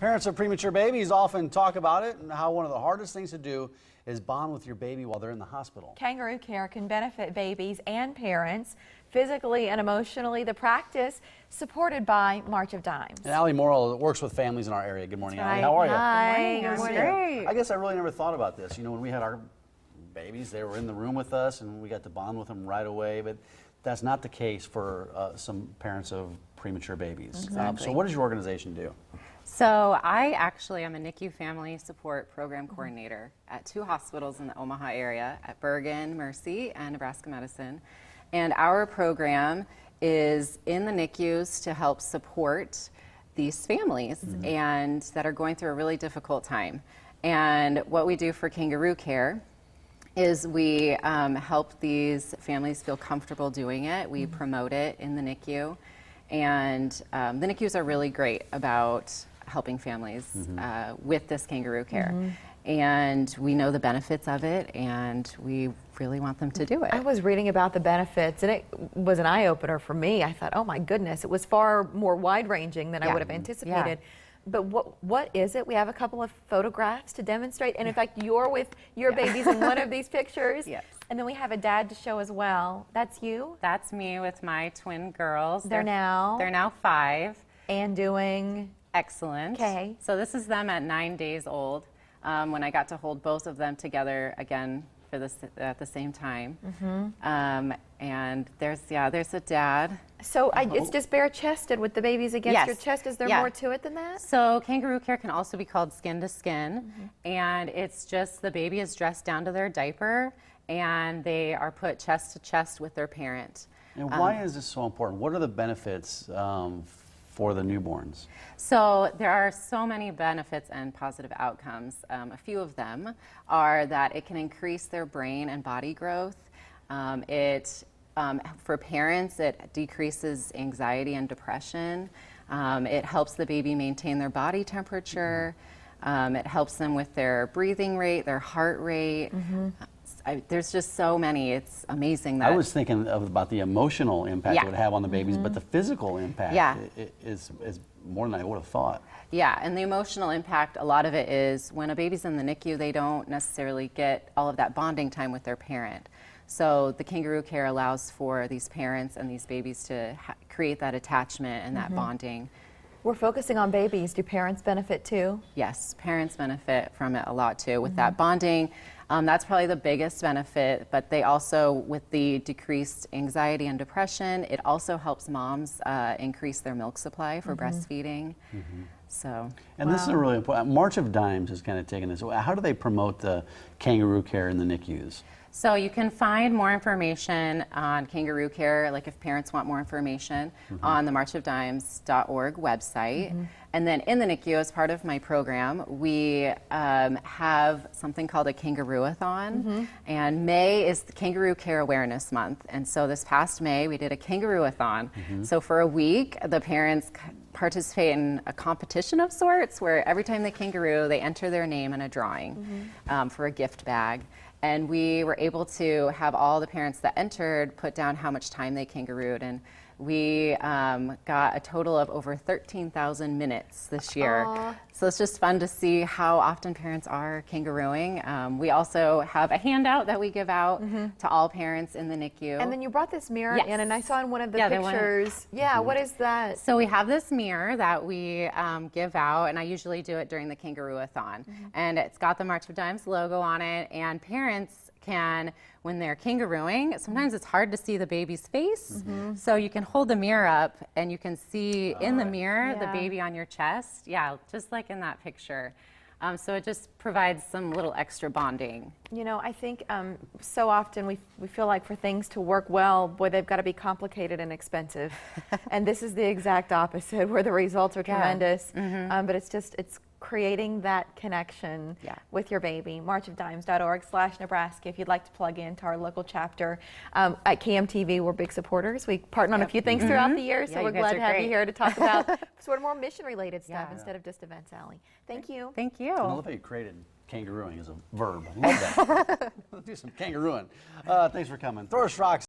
Parents of premature babies often talk about it and how one of the hardest things to do is bond with your baby while they're in the hospital. Kangaroo Care can benefit babies and parents physically and emotionally. The practice supported by March of Dimes. And Allie Morrill works with families in our area. Good morning, Allie. Right. How are you? Hi. Good morning. Great. I guess I really never thought about this. You know, when we had our babies, they were in the room with us and we got to bond with them right away. But that's not the case for some parents of premature babies. Exactly. So what does your organization do? So I actually am a NICU family support program coordinator at 2 hospitals in the Omaha area, at Bergen, Mercy, and Nebraska Medicine. And our program is in the NICUs to help support these families and that are going through a really difficult time. And what we do for Kangaroo Care is we help these families feel comfortable doing it. We promote it in the NICU. And the NICUs are really great about helping families with this Kangaroo Care. And we know the benefits of it, and we really want them to do it. I was reading about the benefits, and it was an eye-opener for me. I thought, oh my goodness, it was far more wide-ranging than I would have anticipated. But what is it? We have a couple of photographs to demonstrate, and in fact, you're with your babies in one of these pictures. Yes. And then we have a dad to show as well. That's you? That's me with my twin girls. They're now 5. and doing Excellent. Okay. So this is them at 9 days old, when I got to hold both of them together again for this at the same time. And there's a dad. So it's just bare-chested with the babies against your chest. Is there more to it than that? So Kangaroo Care can also be called skin to skin, and it's just the baby is dressed down to their diaper, and they are put chest to chest with their parent. And why is this so important? What are the benefits for the newborns? So there are so many benefits and positive outcomes. A few of them are that it can increase their brain and body growth. For parents, it decreases anxiety and depression. It helps the baby maintain their body temperature. It helps them with their breathing rate, their heart rate. There's just so many. It's amazing that I was thinking about the emotional impact it would have on the babies, but the physical impact is more than I would have thought. Yeah, and the emotional impact, a lot of it is when a baby's in the NICU, they don't necessarily get all of that bonding time with their parent. So the Kangaroo Care allows for these parents and these babies to create that attachment and that bonding. We're focusing on babies. Do parents benefit too? Yes, parents benefit from it a lot too with that bonding. That's probably the biggest benefit, but they also, with the decreased anxiety and depression, it also helps moms increase their milk supply for breastfeeding. So, and this is a really important. March of Dimes has kind of taken this. How do they promote the Kangaroo Care in the NICUs? So you can find more information on Kangaroo Care, like if parents want more information, on the marchofdimes.org website. And then in the NICU, as part of my program, we have something called a Kangaroo-a-thon. And May is the Kangaroo Care Awareness Month. And so this past May, we did a Kangaroo-a-thon. So for a week, the parents participate in a competition of sorts where every time they kangaroo, they enter their name in a drawing for a gift bag. And we were able to have all the parents that entered put down how much time they kangarooed. And we got a total of over 13,000 minutes this year. Aww. So it's just fun to see how often parents are kangarooing. We also have a handout that we give out to all parents in the NICU. And then you brought this mirror in, and I saw in one of the Yeah, pictures. Yeah, what is that? So we have this mirror that we give out, and I usually do it during the Kangaroo-a-thon. And it's got the March of Dimes logo on it, and parents can, when they're kangarooing, sometimes it's hard to see the baby's face. So you can hold the mirror up and you can see in the mirror the baby on your chest. Yeah, just like in that picture. So it just provides some little extra bonding. You know, I think so often we feel like for things to work well, boy, they've got to be complicated and expensive. And this is the exact opposite, where the results are tremendous. But it's creating that connection with your baby. Marchofdimes.org/Nebraska if you'd like to plug into our local chapter. At KMTV, we're big supporters. We partner on a few things throughout the year, so we're glad to have you here to talk about sort of more mission-related stuff instead of just events, Allie. Thank you. Thank you. I love how you created kangarooing as a verb. I love that. Let's do some kangarooing. Thanks for coming. Throw us rocks.